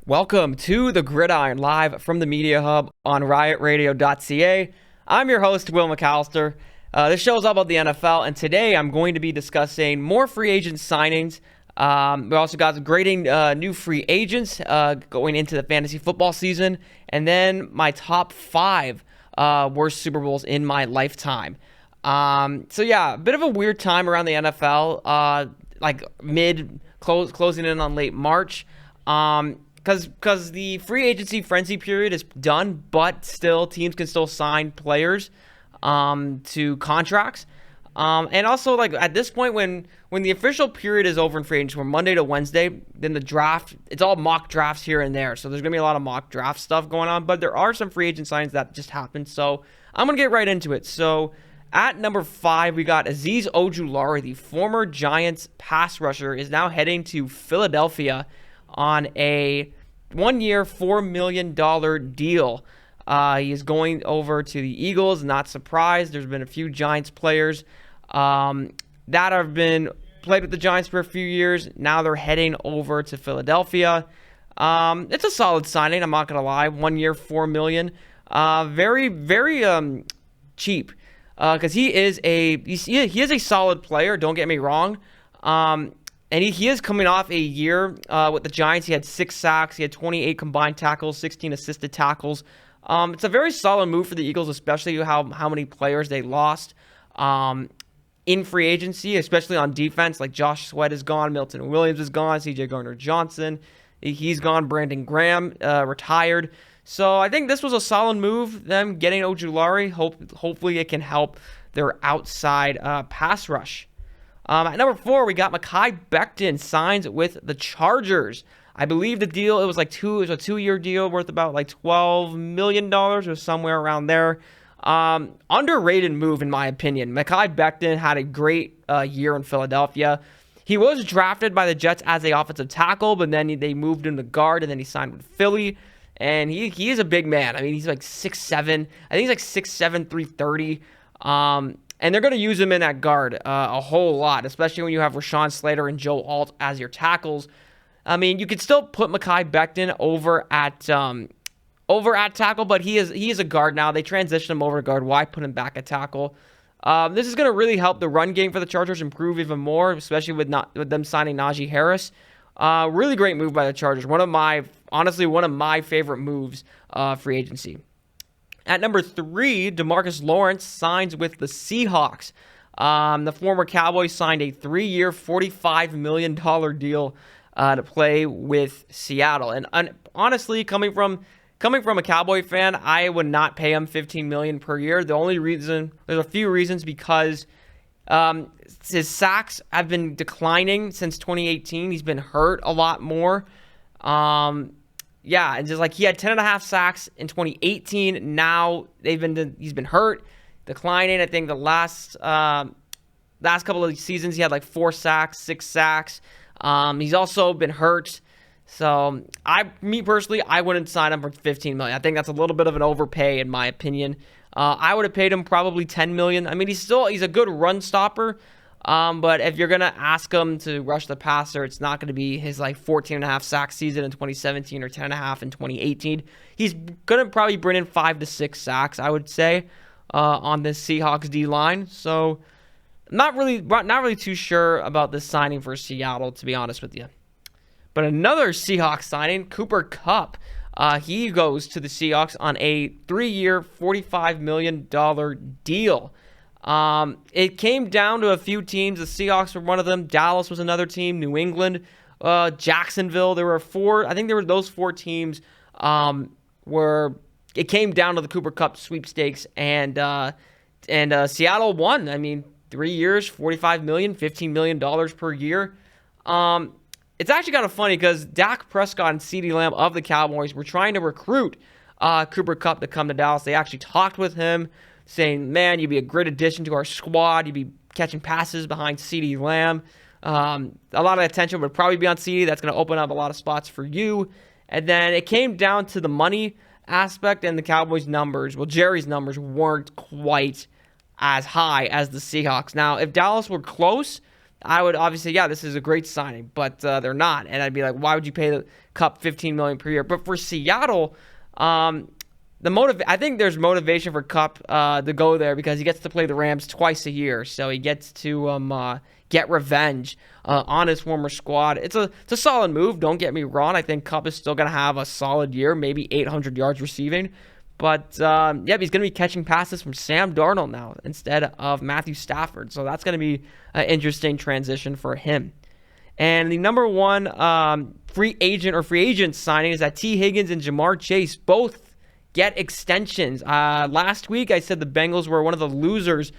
Welcome to the Gridiron, live from the Media Hub on riotradio.ca. I'm your host, Will McAllister. This show is all about the NFL, and today I'm going to be discussing more free agent signings. We also got some grading new free agents going into the fantasy football season, and then my top 5 worst Super Bowls in my lifetime. So yeah, a bit of a weird time around the NFL, closing in on late March. Because the free agency frenzy period is done, but still teams can still sign players to contracts. And also, like, at this point, when the official period is over in free agency, from Monday to Wednesday, then the draft, it's all mock drafts here and there. So there's going to be a lot of mock draft stuff going on, but there are some free agent signings that just happened. So I'm going to get right into it. So at number 5, we got Azeez Ojulari, the former Giants pass rusher, is now heading to Philadelphia on a 1-year, $4 million deal. He is going over to the Eagles. Not surprised. There's been a few Giants players that have been played with the Giants for a few years. Now they're heading over to Philadelphia. It's a solid signing, I'm not going to lie. 1 year, $4 million. Very, very cheap. Because he is a solid player, don't get me wrong. And he is coming off a year with the Giants. He had 6 sacks. He had 28 combined tackles, 16 assisted tackles. It's a very solid move for the Eagles, especially how many players they lost in free agency, especially on defense. Like Josh Sweat is gone, Milton Williams is gone, C.J. Gardner-Johnson, he's gone, Brandon Graham retired. So I think this was a solid move, them getting Ojulari. Hopefully it can help their outside pass rush. At number 4, we got Mekhi Becton signs with the Chargers. I believe the deal, it was a 2-year deal worth about like $12 million or somewhere around there. Underrated move, in my opinion. Mekhi Becton had a great year in Philadelphia. He was drafted by the Jets as an offensive tackle, but then they moved him to guard, and then he signed with Philly. And he is a big man. I mean, he's like 6'7". I think he's like 6'7", 330. And they're going to use him in that guard a whole lot, especially when you have Rashawn Slater and Joe Alt as your tackles. I mean, you could still put Mekhi Becton over at tackle, but he is a guard now. They transitioned him over to guard. Why put him back at tackle? This is going to really help the run game for the Chargers improve even more, especially with them signing Najee Harris. Really great move by the Chargers. One of my favorite moves free agency. At number 3, DeMarcus Lawrence signs with the Seahawks. The former Cowboys signed a 3-year, $45 million deal to play with Seattle. And honestly, coming from a Cowboy fan, I would not pay him $15 million per year. There's a few reasons, because his sacks have been declining since 2018. He's been hurt a lot more. Yeah, and just like he had 10.5 sacks in 2018. Now he's been hurt, declining. I think the last couple of seasons he had like 4 sacks, 6 sacks. He's also been hurt. So me personally, I wouldn't sign him for $15 million. I think that's a little bit of an overpay in my opinion. I would have paid him probably $10 million. I mean, he's a good run stopper. But if you're going to ask him to rush the passer, it's not going to be his like 14.5 sack season in 2017 or 10.5 in 2018. He's going to probably bring in 5 to 6 sacks, I would say, on this Seahawks D-line. So not really too sure about this signing for Seattle, to be honest with you. But another Seahawks signing, Cooper Kupp. He goes to the Seahawks on a 3-year, $45 million deal. It came down to a few teams. The Seahawks were one of them. Dallas was another team. New England, Jacksonville. There were 4. I think there were those 4 teams where it came down to the Cooper Kupp sweepstakes, and Seattle won. I mean, 3 years, $45 million, $15 million per year. It's actually kind of funny because Dak Prescott and CeeDee Lamb of the Cowboys were trying to recruit Cooper Kupp to come to Dallas. They actually talked with him, saying, man, you'd be a great addition to our squad. You'd be catching passes behind CeeDee Lamb. A lot of attention would probably be on CeeDee. That's going to open up a lot of spots for you. And then it came down to the money aspect and the Cowboys' numbers. Well, Jerry's numbers weren't quite as high as the Seahawks. Now, if Dallas were close, I would obviously, yeah, this is a great signing, but they're not. And I'd be like, why would you pay the Cup $15 million per year? But for Seattle, I think there's motivation for Cup to go there because he gets to play the Rams twice a year, so he gets to get revenge on his former squad. It's a solid move. Don't get me wrong. I think Cup is still gonna have a solid year, maybe 800 yards receiving. But yeah, he's going to be catching passes from Sam Darnold now instead of Matthew Stafford. So that's going to be an interesting transition for him. And the number one free agent signing is that T. Higgins and Jamar Chase both get extensions. Last week, I said the Bengals were one of the losers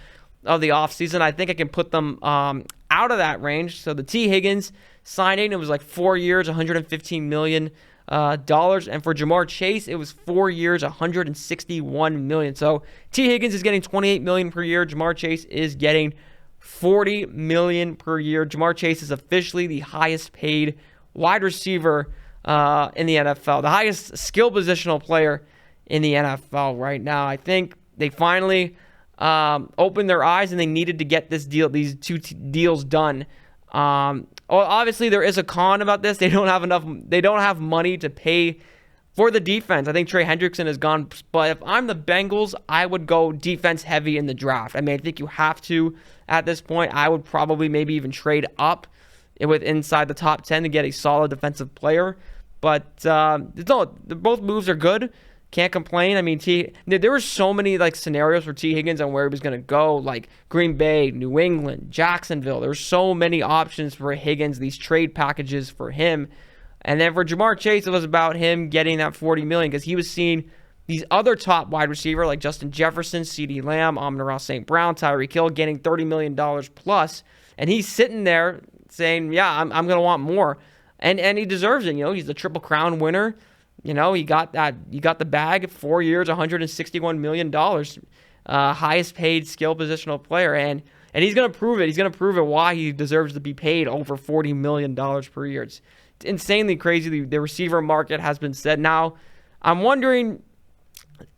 of the offseason. I think I can put them out of that range. So the T. Higgins signing, it was like 4 years, $115 million. And for Jamar Chase, it was 4 years, $161 million. So T. Higgins is getting $28 million per year. Jamar Chase is getting $40 million per year. Jamar Chase is officially the highest paid wide receiver in the NFL, the highest skill positional player in the NFL right now. I think they finally opened their eyes and they needed to get these two deals done. Well, obviously, there is a con about this. They don't have money to pay for the defense. I think Trey Hendrickson is gone. But if I'm the Bengals, I would go defense heavy in the draft. I mean, I think you have to at this point. I would probably maybe even trade up with inside the top 10 to get a solid defensive player. But both moves are good. Can't complain. I mean, there were so many scenarios for T. Higgins on where he was going to go, like Green Bay, New England, Jacksonville. There's so many options for Higgins, these trade packages for him. And then for Jamar Chase, it was about him getting that $40 million because he was seeing these other top wide receiver like Justin Jefferson, CeeDee Lamb, Amon-Ra St. Brown, Tyreek Hill getting $30 million plus. And he's sitting there saying, yeah, I'm going to want more. And he deserves it. He's the Triple Crown winner. He got the bag, 4 years, $161 million, highest paid skill positional player. And he's going to prove it. He's going to prove it why he deserves to be paid over $40 million per year. It's insanely crazy. The receiver market has been set. Now, I'm wondering,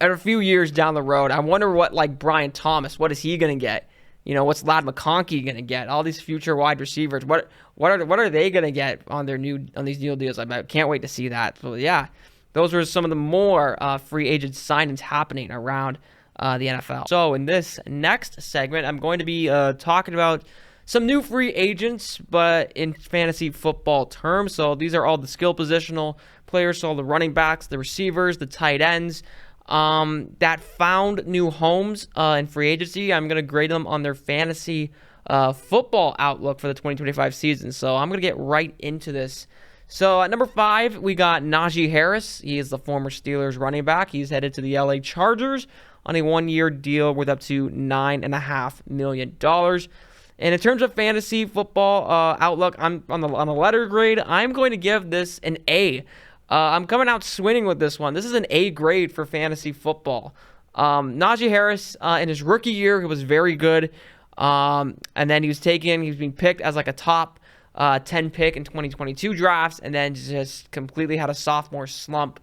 at a few years down the road, I wonder what, Brian Thomas, what is he going to get? What's Ladd McConkey going to get? All these future wide receivers, what are they going to get on these new deals? I can't wait to see that. So, yeah. Those were some of the more free agent signings happening around the NFL. So in this next segment, I'm going to be talking about some new free agents, but in fantasy football terms. So these are all the skill positional players, so all the running backs, the receivers, the tight ends that found new homes in free agency. I'm going to grade them on their fantasy football outlook for the 2025 season. So I'm going to get right into this. So at number 5, we got Najee Harris. He is the former Steelers running back. He's headed to the LA Chargers on a 1-year deal worth up to $9.5 million. And in terms of fantasy football outlook, I'm on a letter grade. I'm going to give this an A. I'm coming out swinging with this one. This is an A grade for fantasy football. Najee Harris, in his rookie year, he was very good. And then he was being picked as a top 10 pick in 2022 drafts, and then just completely had a sophomore slump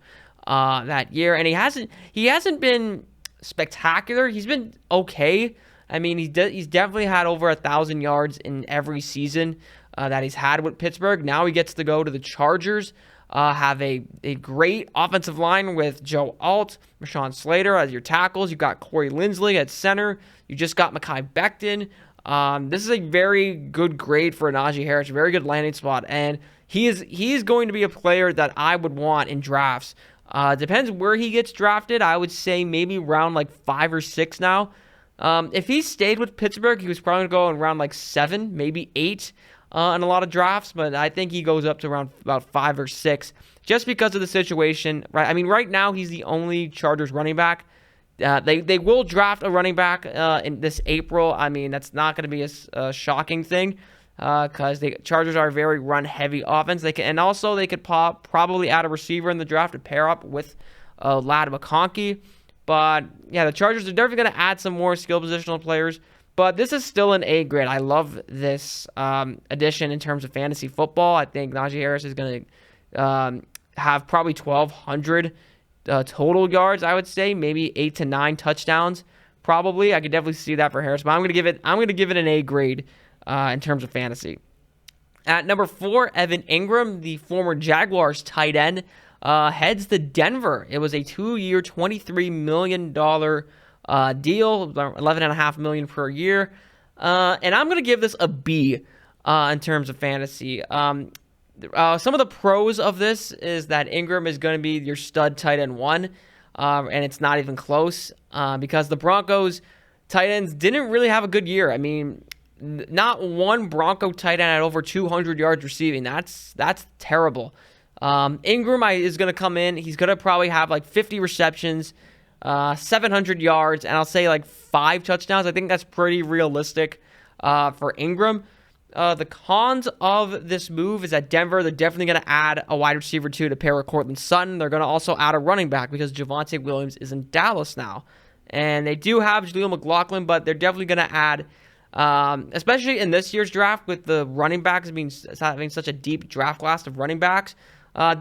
that year. And he hasn't been spectacular. He's been okay. I mean, he's definitely had over 1,000 yards in every season that he's had with Pittsburgh. Now he gets to go to the Chargers, have a great offensive line with Joe Alt, Rashawn Slater as your tackles. You've got Corey Linsley at center. You just got Mekhi Becton. This is a very good grade for Najee Harris, a very good landing spot, and he is going to be a player that I would want in drafts. Depends where he gets drafted. I would say maybe round 5 or 6 now. If he stayed with Pittsburgh, he was probably going to go in round 7, maybe 8 in a lot of drafts, but I think he goes up to around about 5 or 6 just because of the situation. Right? I mean, right now he's the only Chargers running back. They will draft a running back in this April. I mean, that's not going to be a shocking thing because the Chargers are a very run-heavy offense. They could probably add a receiver in the draft to pair up with Ladd McConkey. But, yeah, the Chargers are definitely going to add some more skill positional players. But this is still an A grade. I love this addition in terms of fantasy football. I think Najee Harris is going to have probably 1,200 total yards, I would say, maybe 8 to 9 touchdowns. Probably, I could definitely see that for Harris. But I'm going to give it an A grade in terms of fantasy. At number 4, Evan Ingram, the former Jaguars tight end, heads to Denver. It was a 2-year, $23 million deal, $11.5 million per year. And I'm going to give this a B in terms of fantasy. Some of the pros of this is that Ingram is going to be your stud tight end 1, and it's not even close because the Broncos tight ends didn't really have a good year. I mean, not one Bronco tight end at over 200 yards receiving. That's terrible. Ingram is going to come in. He's going to probably have like 50 receptions, 700 yards, and I'll say like 5 touchdowns. I think that's pretty realistic for Ingram. The cons of this move is that Denver, they're definitely going to add a wide receiver to pair with Courtland Sutton. They're going to also add a running back because Javonte Williams is in Dallas now. And they do have Jaleel McLaughlin, but they're definitely going to add, especially in this year's draft with the running backs having such a deep draft class of running backs.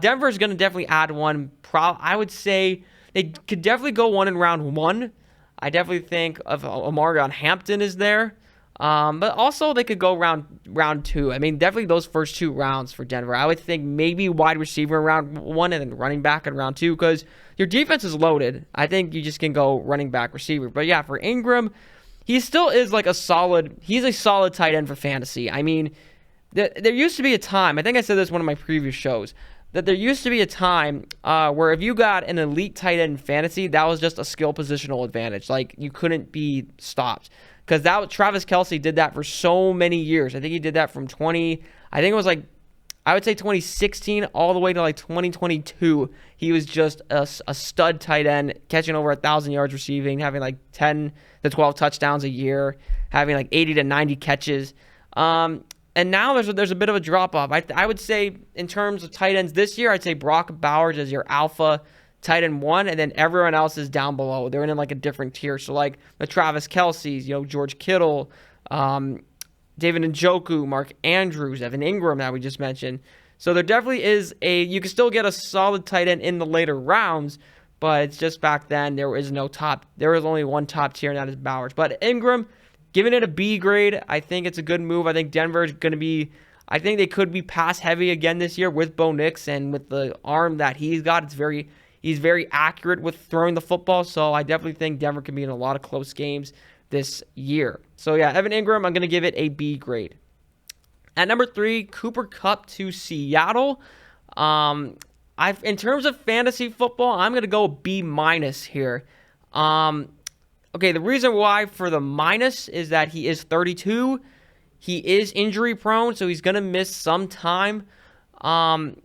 Denver is going to definitely add one. I would say they could definitely go one in round 1. I definitely think of Omarion Hampton is there. But also they could go round 2. I mean, definitely those first 2 rounds for Denver. I would think maybe wide receiver in round 1 and then running back in round 2 because your defense is loaded. I think you just can go running back, receiver. But yeah, for Ingram, he still is like he's a solid tight end for fantasy. I mean, there used to be a time, I think I said this in one of my previous shows, that there used to be a time where if you got an elite tight end in fantasy, that was just a skill positional advantage. Like, you couldn't be stopped. Because Travis Kelce did that for so many years. I think he did that from I would say 2016 all the way to like 2022. He was just a stud tight end, catching over 1,000 yards receiving, having like 10 to 12 touchdowns a year, having like 80 to 90 catches. And now there's a bit of a drop-off. I would say in terms of tight ends this year, I'd say Brock Bowers is your alpha tight end 1, and then everyone else is down below. They're in like a different tier. So like the Travis Kelce's, George Kittle, David Njoku, Mark Andrews, Evan Ingram that we just mentioned. So there definitely is you can still get a solid tight end in the later rounds, but it's just back then there was only one top tier, and that is Bowers. But Ingram, giving it a B grade, I think it's a good move. I think Denver is going to be, I think they could be pass heavy again this year with Bo Nix, and with the arm that he's got, he's very accurate with throwing the football, so I definitely think Denver can be in a lot of close games this year. So yeah, Evan Ingram, I'm going to give it a B grade. At number 3, Cooper Kupp to Seattle. In terms of fantasy football, I'm going to go B- here. Okay, the reason why for the minus is that he is 32. He is injury prone, so he's going to miss some time. And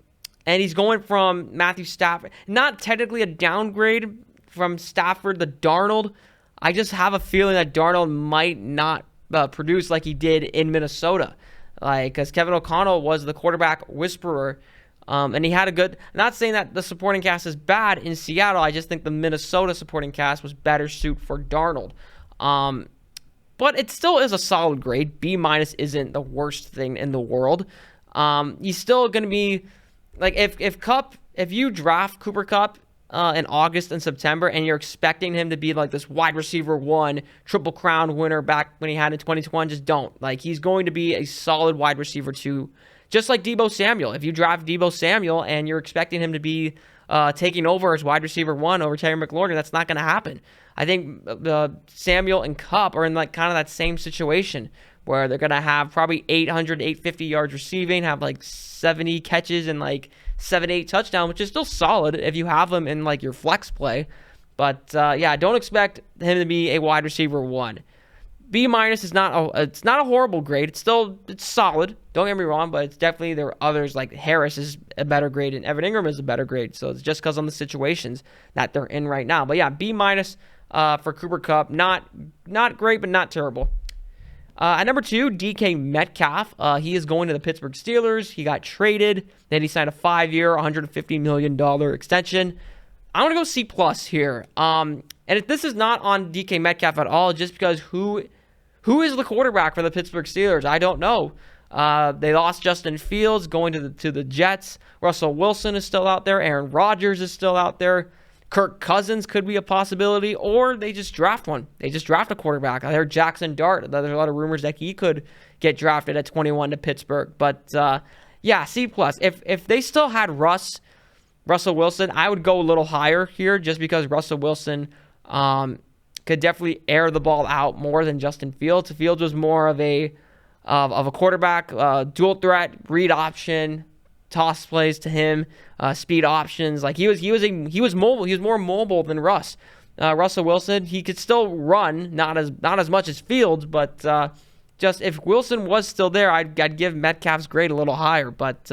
he's going from Matthew Stafford. Not technically a downgrade from Stafford to Darnold. I just have a feeling that Darnold might not produce like he did in Minnesota. Because Kevin O'Connell was the quarterback whisperer. And he had a good... Not saying that the supporting cast is bad in Seattle. I just think the Minnesota supporting cast was better suited for Darnold. But it still is a solid grade. B- isn't the worst thing in the world. He's still going to be... Like, if you draft Cooper Kupp in August and September and you're expecting him to be like this wide receiver 1, Triple Crown winner back when he had in 2021, just don't. Like, he's going to be a solid wide receiver 2, just like Deebo Samuel. If you draft Deebo Samuel and you're expecting him to be taking over as wide receiver 1 over Terry McLaurin, that's not going to happen. I think Samuel and Kupp are in like kind of that same situation where they're going to have probably 800, 850 yards receiving, have like 70 catches and like 7-8 touchdowns, which is still solid if you have them in like your flex play. But yeah, don't expect him to be a wide receiver 1. B- is not a horrible grade. It's solid. Don't get me wrong, but it's definitely, there are others like Harris is a better grade and Evan Ingram is a better grade. So it's just because of the situations that they're in right now. But yeah, B- for Cooper Kupp. Not great, but not terrible. At number 2, DK Metcalf. He is going to the Pittsburgh Steelers. He got traded. Then he signed a 5-year, $150 million extension. I'm going to go C+ here. And this is not on DK Metcalf at all, just because who is the quarterback for the Pittsburgh Steelers? I don't know. They lost Justin Fields going to the Jets. Russell Wilson is still out there. Aaron Rodgers is still out there. Kirk Cousins could be a possibility, or they just draft one. They just draft a quarterback. I heard Jackson Dart. There's a lot of rumors that he could get drafted at 21 to Pittsburgh. But yeah, C+. If they still had Russell Wilson, I would go a little higher here just because Russell Wilson could definitely air the ball out more than Justin Fields. Fields was more of a quarterback, dual threat, read option, toss plays to him, speed options. Like he was mobile. He was more mobile than Russ. Russell Wilson, he could still run, not as much as Fields, but just if Wilson was still there, I'd give Metcalf's grade a little higher. But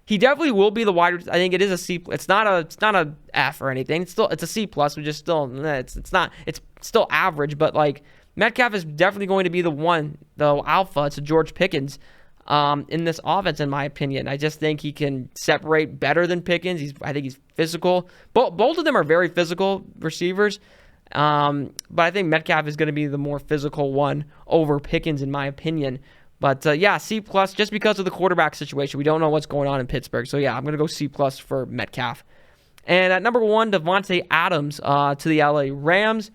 he definitely will be the wide. I think it is a C. It's not a F or anything. It's a C+, which is still it's still average. But like Metcalf is definitely going to be the alpha to George Pickens in this offense, in my opinion. I just think he can separate better than Pickens. I think he's physical. Both of them are very physical receivers. But I think Metcalf is going to be the more physical one over Pickens, in my opinion. But yeah, C+, just because of the quarterback situation. We don't know what's going on in Pittsburgh. So yeah, I'm going to go C+ for Metcalf. And at number 1, Davante Adams to the LA Rams.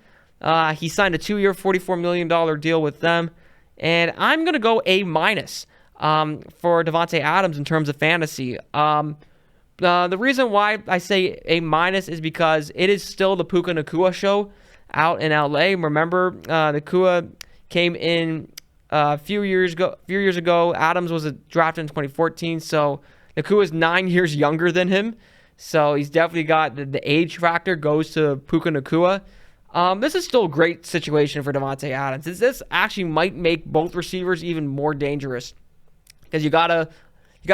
He signed a 2-year, $44 million deal with them. And I'm going to go A- for Davante Adams in terms of fantasy. The reason why I say A- is because it is still the Puka Nacua show out in LA. Remember, Nacua came in a few years ago. Adams was drafted in 2014, so Nacua is 9 years younger than him. So he's definitely got the age factor goes to Puka Nacua. This is still a great situation for Davante Adams. This actually might make both receivers even more dangerous because you gotta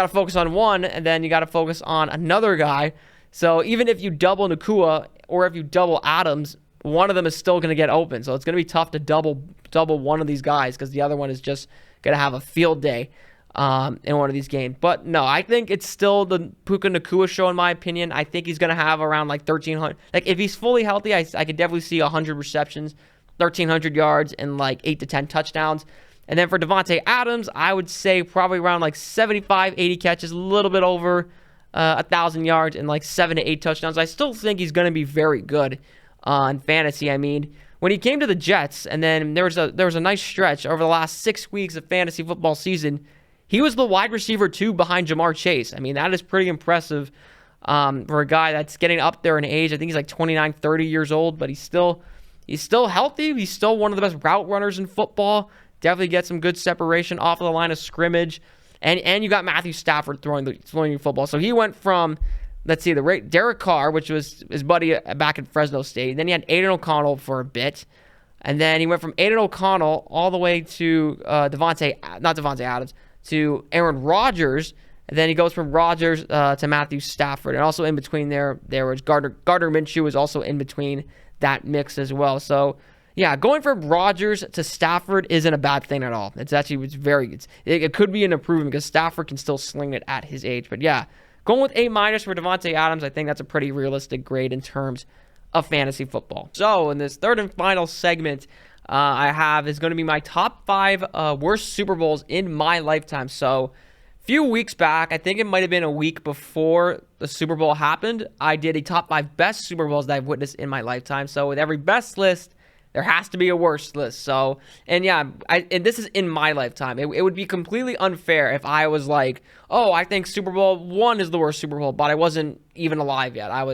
focus on one, and then you gotta focus on another guy. So even if you double Nacua or if you double Adams, one of them is still going to get open. So it's going to be tough to double one of these guys because the other one is just going to have a field day in one of these games. But no, I think it's still the Puka Nacua show, in my opinion. I think he's going to have around like 1,300. Like if he's fully healthy, I could definitely see 100 receptions, 1,300 yards, and like 8 to 10 touchdowns. And then for Davante Adams, I would say probably around like 75, 80 catches, a little bit over 1,000 yards, and like 7 to 8 touchdowns. I still think he's going to be very good in fantasy. I mean, when he came to the Jets, and then there was a nice stretch over the last 6 weeks of fantasy football season, he was the wide receiver 2 behind Jamar Chase. I mean, that is pretty impressive for a guy that's getting up there in age. I think he's like 29, 30 years old, but he's still healthy. He's still one of the best route runners in football. Definitely get some good separation off of the line of scrimmage. And you got Matthew Stafford throwing the football. So he went from, let's see, Derek Carr, which was his buddy back at Fresno State. Then he had Aiden O'Connell for a bit. And then he went from Aiden O'Connell all the way to Adams, to Aaron Rodgers. And then he goes from Rodgers to Matthew Stafford. And also in between there was Gardner Minshew was also in between that mix as well. So yeah, going from Rodgers to Stafford isn't a bad thing at all. It could be an improvement because Stafford can still sling it at his age. But yeah, going with A- for Davante Adams, I think that's a pretty realistic grade in terms of fantasy football. So in this third and final segment I have is going to be my top 5 worst Super Bowls in my lifetime. So a few weeks back, I think it might have been a week before the Super Bowl happened, I did a top 5 best Super Bowls that I've witnessed in my lifetime. So with every best list, there has to be a worst list. So, and yeah, and this is in my lifetime. It would be completely unfair if I was like, oh, I think Super Bowl 1 is the worst Super Bowl, but I wasn't even alive yet. That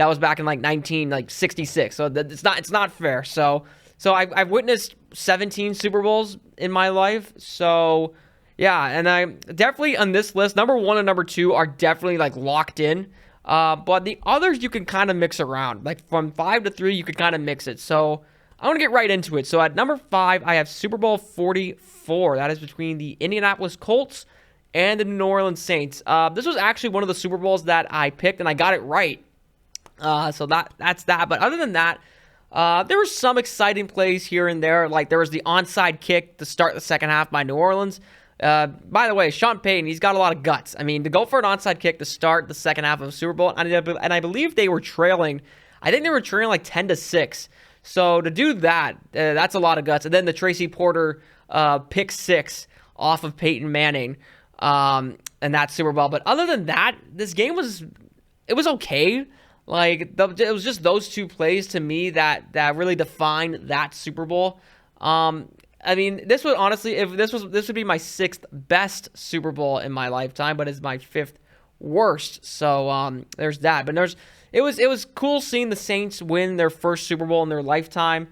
was back in like 1966. So it's not fair. So I've witnessed 17 Super Bowls in my life. So yeah, and I definitely on this list, number 1 and number 2 are definitely like locked in. But the others you can kind of mix around. Like from 5 to 3, you can kind of mix it. So I want to get right into it. So at number 5, I have Super Bowl 44. That is between the Indianapolis Colts and the New Orleans Saints. This was actually one of the Super Bowls that I picked, and I got it right. So that's that. But other than that, there were some exciting plays here and there. Like there was the onside kick to start the second half by New Orleans. By the way, Sean Payton, he's got a lot of guts. I mean, to go for an onside kick to start the second half of a Super Bowl, and I believe they were trailing. I think they were trailing like 10-6. So to do that, that's a lot of guts. And then the Tracy Porter pick 6 off of Peyton Manning and that Super Bowl. But other than that, this game was okay. Like it was just those two plays to me that really defined that Super Bowl. I mean, this would honestly, if this would be my sixth best Super Bowl in my lifetime, but it's my fifth worst. So there's that. But it was cool seeing the Saints win their first Super Bowl in their lifetime.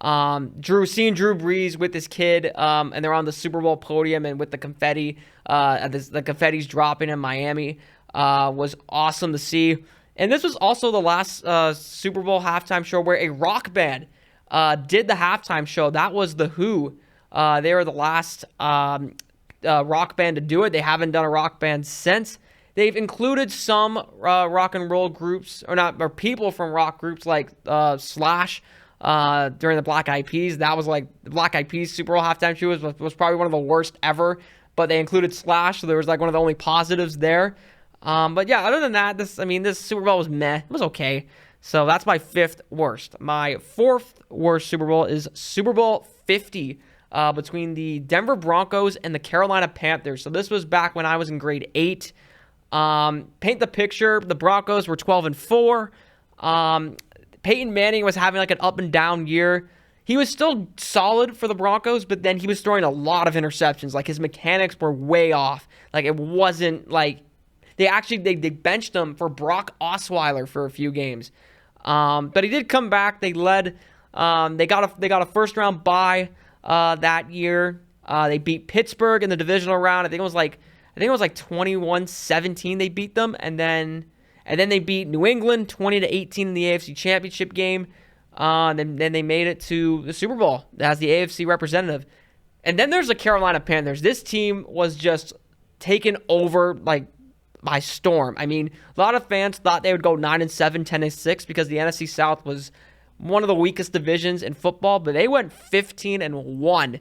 Seeing Drew Brees with his kid, and they're on the Super Bowl podium and with the confetti, the confetti's dropping in Miami, was awesome to see. And this was also the last Super Bowl halftime show where a rock band did the halftime show. That was The Who. They were the last rock band to do it. They haven't done a rock band since. They've included some rock and roll groups, or people from rock groups like Slash during the Black Eyed Peas. That was like the Black Eyed Peas Super Bowl halftime show was probably one of the worst ever. But they included Slash, so there was like one of the only positives there. But yeah, other than that, this Super Bowl was meh. It was okay. So that's my fifth worst. My fourth worst Super Bowl is Super Bowl 50 between the Denver Broncos and the Carolina Panthers. So this was back when I was in grade 8. Paint the picture. The Broncos were 12-4. Peyton Manning was having like an up and down year. He was still solid for the Broncos, but then he was throwing a lot of interceptions. Like his mechanics were way off. Like it wasn't like they benched him for Brock Osweiler for a few games. But he did come back. They led. They got a first round bye that year. They beat Pittsburgh in the divisional round. I think it was like 21-17. They beat them, and then they beat New England 20-18 in the AFC Championship game. Then they made it to the Super Bowl as the AFC representative. And then there's the Carolina Panthers. This team was just taken over like by storm. I mean, a lot of fans thought they would go 9-7, 10-6 because the NFC South was one of the weakest divisions in football, but they went 15-1.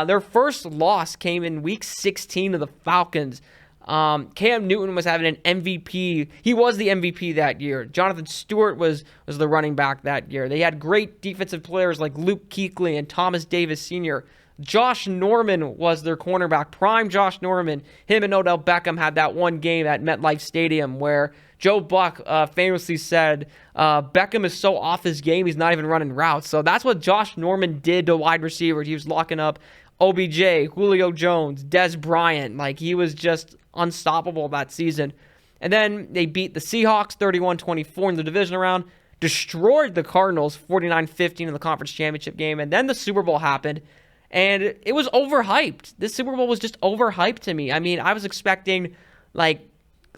Their first loss came in Week 16 to the Falcons. Cam Newton was having an MVP. He was the MVP that year. Jonathan Stewart was the running back that year. They had great defensive players like Luke Kuechly and Thomas Davis Sr. Josh Norman was their cornerback. Prime Josh Norman. Him and Odell Beckham had that one game at MetLife Stadium where Joe Buck famously said, Beckham is so off his game, he's not even running routes. So that's what Josh Norman did to wide receivers. He was locking up OBJ, Julio Jones, Dez Bryant. Like, he was just unstoppable that season. And then they beat the Seahawks 31-24 in the divisional round, destroyed the Cardinals 49-15 in the conference championship game, and then the Super Bowl happened. And it was overhyped. This Super Bowl was just overhyped to me. I mean, I was expecting, like,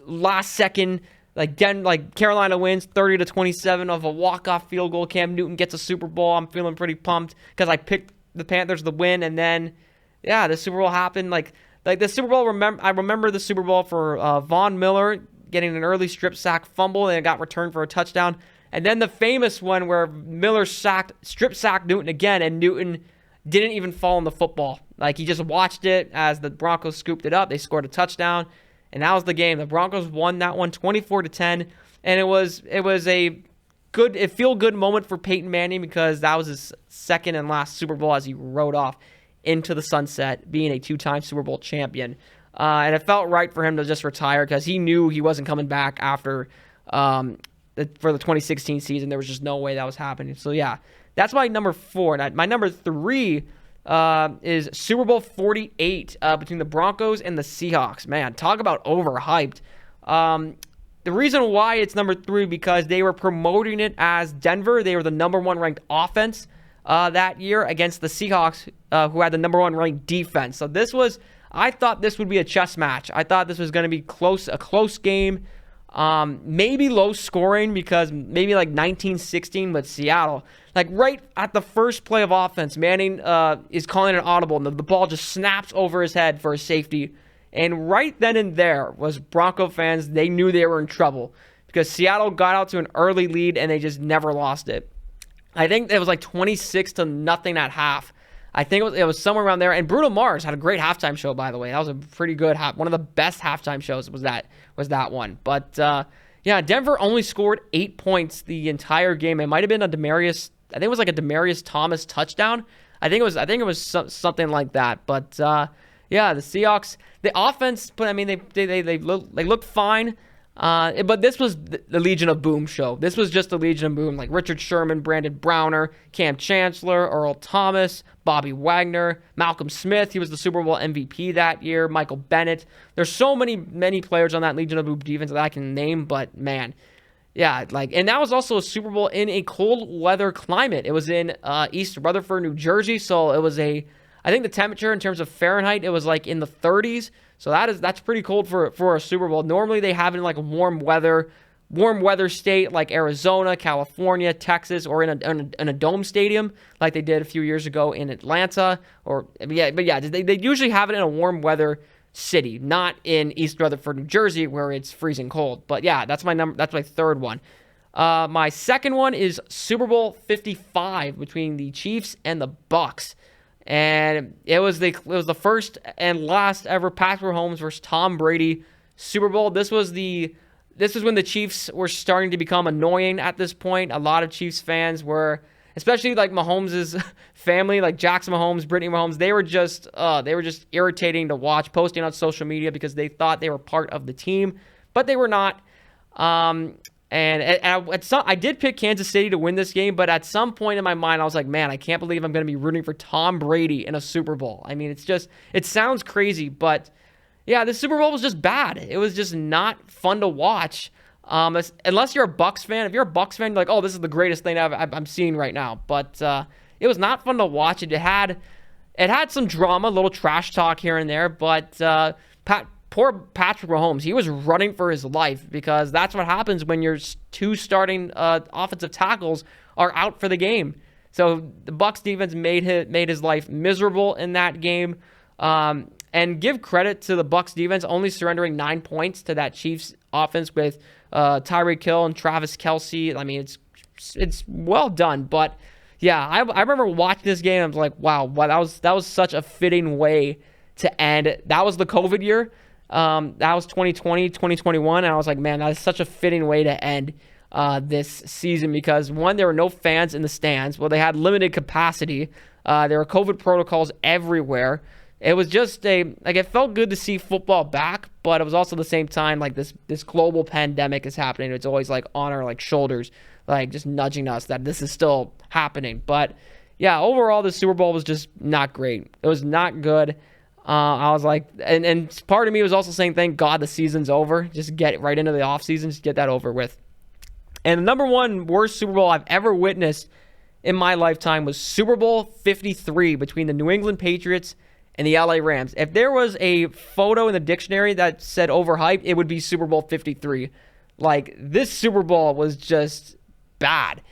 last second, like Carolina wins 30-27 of a walk-off field goal. Cam Newton gets a Super Bowl. I'm feeling pretty pumped because I picked the Panthers to win. And then, yeah, the Super Bowl happened. Like the Super Bowl, I remember the Super Bowl for Von Miller getting an early strip sack fumble, and it got returned for a touchdown. And then the famous one where Miller strip sacked Newton again, and Newton didn't even fall on the football. Like, he just watched it as the Broncos scooped it up. They scored a touchdown, and that was the game. The Broncos won that one 24-10, and it was a feel-good moment for Peyton Manning because that was his second and last Super Bowl as he rode off into the sunset, being a two-time Super Bowl champion. And it felt right for him to just retire because he knew he wasn't coming back after for the 2016 season. There was just no way that was happening. So, yeah. That's my number 4. And my number 3 is Super Bowl 48 between the Broncos and the Seahawks. Man, talk about overhyped. The reason why it's number 3 because they were promoting it as Denver. They were the number 1 ranked offense that year against the Seahawks, who had the number 1 ranked defense. So I thought this would be a chess match. I thought this was going to be a close game. Maybe low scoring because maybe like 19-16 with Seattle. Like right at the first play of offense, Manning is calling an audible, and the ball just snaps over his head for a safety. And right then and there was Bronco fans. They knew they were in trouble because Seattle got out to an early lead and they just never lost it. I think it was like 26-0 at half. I think it was somewhere around there. And Bruno Mars had a great halftime show, by the way. That was a pretty good one of the best halftime shows was that one. But yeah, Denver only scored 8 points the entire game. It might have been a Demaryius. I think it was like a Demaryius Thomas touchdown. I think it was something like that. But yeah, the Seahawks, the offense. But I mean, they looked fine. But this was the Legion of Boom show. This was just the Legion of Boom, like Richard Sherman, Brandon Browner, Cam Chancellor, Earl Thomas, Bobby Wagner, Malcolm Smith. He was the Super Bowl MVP that year. Michael Bennett. There's so many players on that Legion of Boom defense that I can name, but man, yeah, and that was also a Super Bowl in a cold weather climate. It was in East Rutherford, New Jersey, so it was I think the temperature in terms of Fahrenheit, it was like in the 30s. So that's pretty cold for a Super Bowl. Normally they have it in like a warm weather state like Arizona, California, Texas, or in a dome stadium like they did a few years ago in Atlanta. They usually have it in a warm weather city, not in East Rutherford, New Jersey, where it's freezing cold. But yeah, that's my third one. My second one is Super Bowl 55 between the Chiefs and the Bucks. And it was the first and last ever Patrick Mahomes versus Tom Brady Super Bowl. This was when the Chiefs were starting to become annoying at this point. A lot of Chiefs fans were, especially like Mahomes' family, like Jackson Mahomes, Brittany Mahomes, they were just irritating to watch, posting on social media because they thought they were part of the team, but they were not. I did pick Kansas City to win this game, but at some point in my mind, I was like, man, I can't believe I'm going to be rooting for Tom Brady in a Super Bowl. I mean, it sounds crazy, but yeah, the Super Bowl was just bad. It was just not fun to watch. Unless you're a Bucs fan. If you're a Bucs fan, you're like, oh, this is the greatest thing I'm seeing right now. But it was not fun to watch. It had some drama, a little trash talk here and there, but poor Patrick Mahomes, he was running for his life because that's what happens when your two starting offensive tackles are out for the game. So the Bucs defense made his life miserable in that game. And give credit to the Bucs defense only surrendering 9 points to that Chiefs offense with Tyreek Hill and Travis Kelce. I mean, it's well done. But yeah, I remember watching this game. I was like, wow, that was such a fitting way to end. That was the COVID year. That was 2020, 2021. And I was like, man, that is such a fitting way to end this season because, one, there were no fans in the stands. Well, they had limited capacity. There were COVID protocols everywhere. It was just it felt good to see football back, but it was also at the same time like this global pandemic is happening. It's always like on our shoulders, like just nudging us that this is still happening. But yeah, overall the Super Bowl was just not great. It was not good. I was like, and part of me was also saying, thank God the season's over. Just get right into the offseason, just get that over with. And the number one worst Super Bowl I've ever witnessed in my lifetime was Super Bowl 53 between the New England Patriots and the LA Rams. If there was a photo in the dictionary that said overhyped, it would be Super Bowl 53. Like, this Super Bowl was just bad.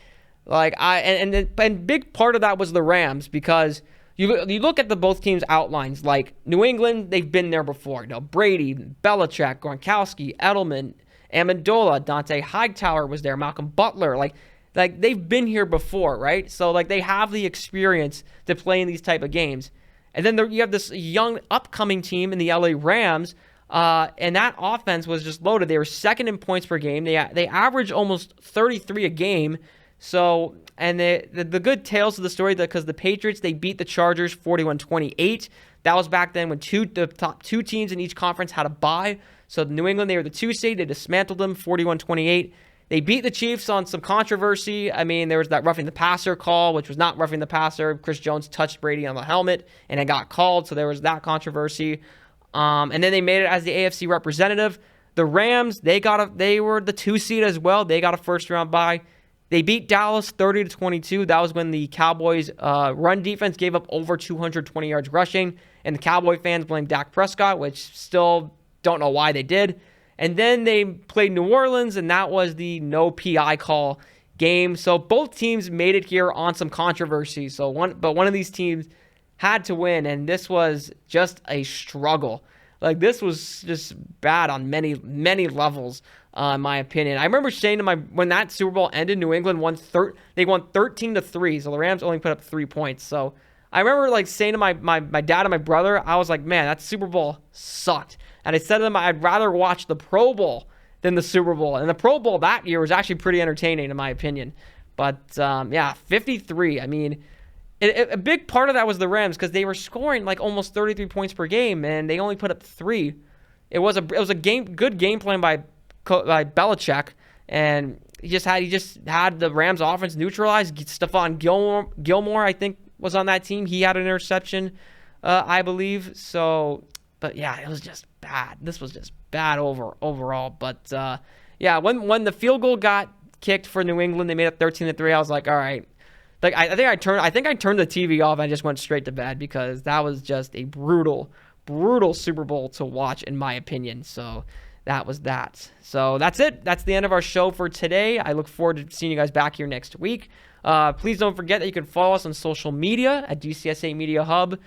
Like, and big part of that was the Rams because you look at both teams' outlines. Like, New England, they've been there before. Brady, Belichick, Gronkowski, Edelman, Amendola, Dante Hightower was there, Malcolm Butler. Like they've been here before, right? So, they have the experience to play in these type of games. And then you have this young upcoming team in the LA Rams, and that offense was just loaded. They were second in points per game. They averaged almost 33 a game. So, and the good tales of the story, because the Patriots, they beat the Chargers 41-28. That was back then when the top two teams in each conference had a bye. So New England, they were the 2 seed. They dismantled them 41-28. They beat the Chiefs on some controversy. I mean, there was that roughing the passer call, which was not roughing the passer. Chris Jones touched Brady on the helmet, and it got called, so there was that controversy. And then they made it as the AFC representative. The Rams, they were the 2 seed as well. They got a first-round bye. They beat Dallas 30-22. That was when the Cowboys' run defense gave up over 220 yards rushing, and the Cowboy fans blamed Dak Prescott, which still don't know why they did. And then they played New Orleans, and that was the no PI call game. So both teams made it here on some controversy. But one of these teams had to win, and this was just a struggle. This was just bad on many, many levels, in my opinion. I remember saying when that Super Bowl ended, New England won 13-3. So the Rams only put up 3 points. So I remember saying to my dad and my brother, I was like, man, that Super Bowl sucked. And I said to them, I'd rather watch the Pro Bowl than the Super Bowl. And the Pro Bowl that year was actually pretty entertaining, in my opinion. But, 53. I mean, a big part of that was the Rams because they were scoring almost 33 points per game, and they only put up 3. It was a good game plan by Belichick, and he just had the Rams offense neutralized. Stephon Gilmore, I think, was on that team. He had an interception, I believe. So, but yeah, it was just bad. This was just bad overall. But yeah, when the field goal got kicked for New England, they made it 13-3. I was like, all right. Like I think I turned the TV off and I just went straight to bed because that was just a brutal Super Bowl to watch, in my opinion. So that was that. So that's it. That's the end of our show for today. I look forward to seeing you guys back here next week. Please don't forget that you can follow us on social media at DCSA Media Hub.